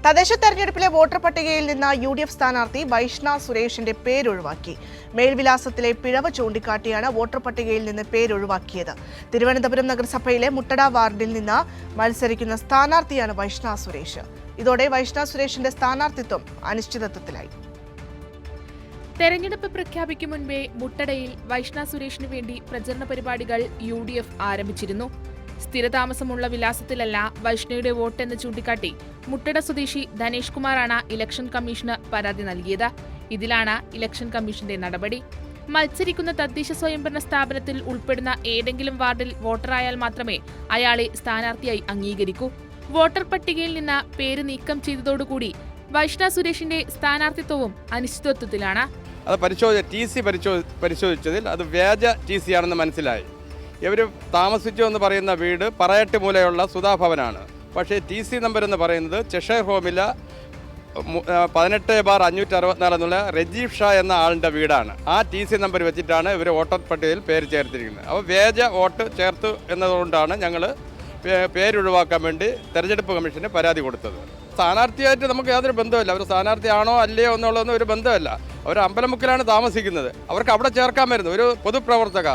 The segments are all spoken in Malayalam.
തദ്ദേശ തെരഞ്ഞെടുപ്പിലെ വോട്ടർ പട്ടികയിൽ നിന്ന് UDF സ്ഥാനാർത്ഥി വൈഷ്ണ സുരേഷിന്റെ പേരൊഴിവാക്കി. മേൽവിലാസത്തിലെ പിഴവ് ചൂണ്ടിക്കാട്ടിയാണ് വോട്ടർ പട്ടികയിൽ നിന്ന് പേരൊഴിവാക്കിയത്. തിരുവനന്തപുരം നഗരസഭയിലെ മുട്ടട വാർഡിൽ നിന്ന് മത്സരിക്കുന്ന സ്ഥാനാർത്ഥിയാണ് വൈഷ്ണ സുരേഷ്. ഇതോടെ വൈഷ്ണ സുരേഷിന്റെ സ്ഥാനാർത്ഥിത്വം അനിശ്ചിതത്വത്തിലായി. തെരഞ്ഞെടുപ്പ് പ്രഖ്യാപിക്കും മുൻപേ മുട്ടടയിൽ വൈഷ്ണ സുരേഷിനു വേണ്ടി പ്രചരണ പരിപാടികൾ UDF ആരംഭിച്ചിരുന്നു. സ്ഥിരതാമസമുള്ള വിലാസത്തിലല്ല വൈഷ്ണയുടെ വോട്ടെന്ന് ചൂണ്ടിക്കാട്ടി മുട്ടട സ്വദേശി ധനേഷ് കുമാറാണ് ഇലക്ഷൻ കമ്മീഷന് പരാതി നൽകിയത്. ഇതിലാണ് ഇലക്ഷൻ കമ്മീഷന്റെ നടപടി. മത്സരിക്കുന്ന തദ്ദേശ സ്വയംഭരണ സ്ഥാപനത്തിൽ ഉൾപ്പെടുന്ന ഏതെങ്കിലും വാർഡിൽ വോട്ടറായാൽ മാത്രമേ അയാളെ സ്ഥാനാർത്ഥിയായി അംഗീകരിക്കൂ. വോട്ടർ പട്ടികയിൽ നിന്ന് പേര് നീക്കം ചെയ്തതോടുകൂടി വൈഷ്ണ സുരേഷിന്റെ സ്ഥാനാർത്ഥിത്വവും അനിശ്ചിതത്വത്തിലാണ്. അത് പരിശോധിച്ചതിൽ അത് വ്യാജ TC ആണെന്ന് മനസ്സിലായി. ഇവർ താമസിച്ചു എന്ന് പറയുന്ന വീട് പറയട്ട് മൂലയുള്ള സുധാഭവനാണ്. പക്ഷേ TC നമ്പർ എന്ന് പറയുന്നത് ചെഷയർ ഹോമില 18/564 എന്നുള്ള രജീഫ് ഷാ എന്ന ആളിൻ്റെ വീടാണ്. ആ TC നമ്പർ വെച്ചിട്ടാണ് ഇവർ വോട്ടർ പട്ടികയിൽ പേര് ചേർത്തിരിക്കുന്നത്. അപ്പോൾ വ്യാജ വോട്ട് ചേർത്തു എന്നതുകൊണ്ടാണ് ഞങ്ങൾ പേരൊഴിവാക്കാൻ വേണ്ടി തെരഞ്ഞെടുപ്പ് കമ്മീഷന് പരാതി കൊടുത്തത്. സ്ഥാനാർത്ഥിയായിട്ട് നമുക്ക് യാതൊരു ബന്ധമില്ല. അവർ സ്ഥാനാർത്ഥിയാണോ അല്ലയോ എന്നുള്ളതൊന്നും ഒരു ബന്ധമല്ല. അവർ അമ്പലമുക്കിലാണ് താമസിക്കുന്നത്. അവർക്ക് അവിടെ ചേർക്കാൻ വരുന്നത് ഒരു പൊതുപ്രവർത്തക,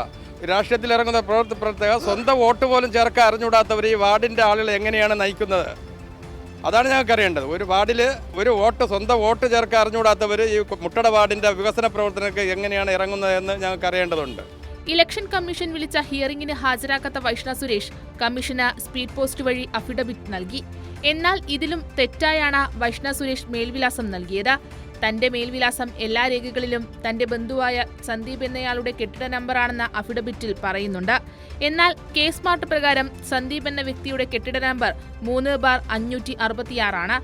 രാഷ്ട്രീയത്തിൽ ഇറങ്ങുന്ന പ്രവർത്തക സ്വന്തം വോട്ട് പോലും ചേർക്കാൻ അറിഞ്ഞുകൂടാത്തവർ ഈ വാർഡിൻ്റെ ആളുകൾ എങ്ങനെയാണ് നയിക്കുന്നത്? അതാണ് ഞങ്ങൾക്ക് അറിയേണ്ടത്. ഒരു വാർഡിൽ ഒരു സ്വന്തം വോട്ട് ചേർക്കാൻ അറിഞ്ഞുകൂടാത്തവർ ഈ മുട്ടട വാർഡിൻ്റെ വികസന പ്രവർത്തനങ്ങൾക്ക് എങ്ങനെയാണ് ഇറങ്ങുന്നതെന്ന് ഞങ്ങൾക്ക് അറിയേണ്ടതുണ്ട്. ഇലക്ഷൻ കമ്മീഷൻ വിളിച്ച ഹിയറിംഗിന് ഹാജരാക്കാത്ത വൈഷ്ണ സുരേഷ് കമ്മീഷന് സ്പീഡ് പോസ്റ്റ് വഴി അഫിഡവിറ്റ് നൽകി. എന്നാൽ ഇതിലും തെറ്റായാണ് വൈഷ്ണ സുരേഷ് മേൽവിലാസം നൽകിയത്. തന്റെ മേൽവിലാസം എല്ലാ രേഖകളിലും തന്റെ ബന്ധുവായ സന്ദീപ് എന്നയാളുടെ കെട്ടിട നമ്പറാണെന്ന് അഫിഡവിറ്റിൽ പറയുന്നുണ്ട്. എന്നാൽ കേസ് മാർട്ട് പ്രകാരം സന്ദീപ് എന്ന വ്യക്തിയുടെ കെട്ടിട നമ്പർ 3/566 ആണ്.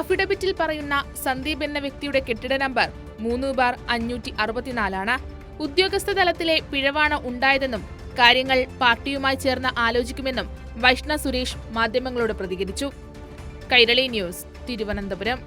അഫിഡവിറ്റിൽ പറയുന്ന സന്ദീപ് എന്ന വ്യക്തിയുടെ കെട്ടിട നമ്പർ 3/564 ആണ്. ഉദ്യോഗസ്ഥ തലത്തിലെ പിഴവാണ് ഉണ്ടായതെന്നും കാര്യങ്ങൾ പാർട്ടിയുമായി ചേർന്ന് ആലോചിക്കുമെന്നും വൈഷ്ണ സുരേഷ് മാധ്യമങ്ങളോട് പ്രതികരിച്ചു. കൈരളി ന്യൂസ്, തിരുവനന്തപുരം.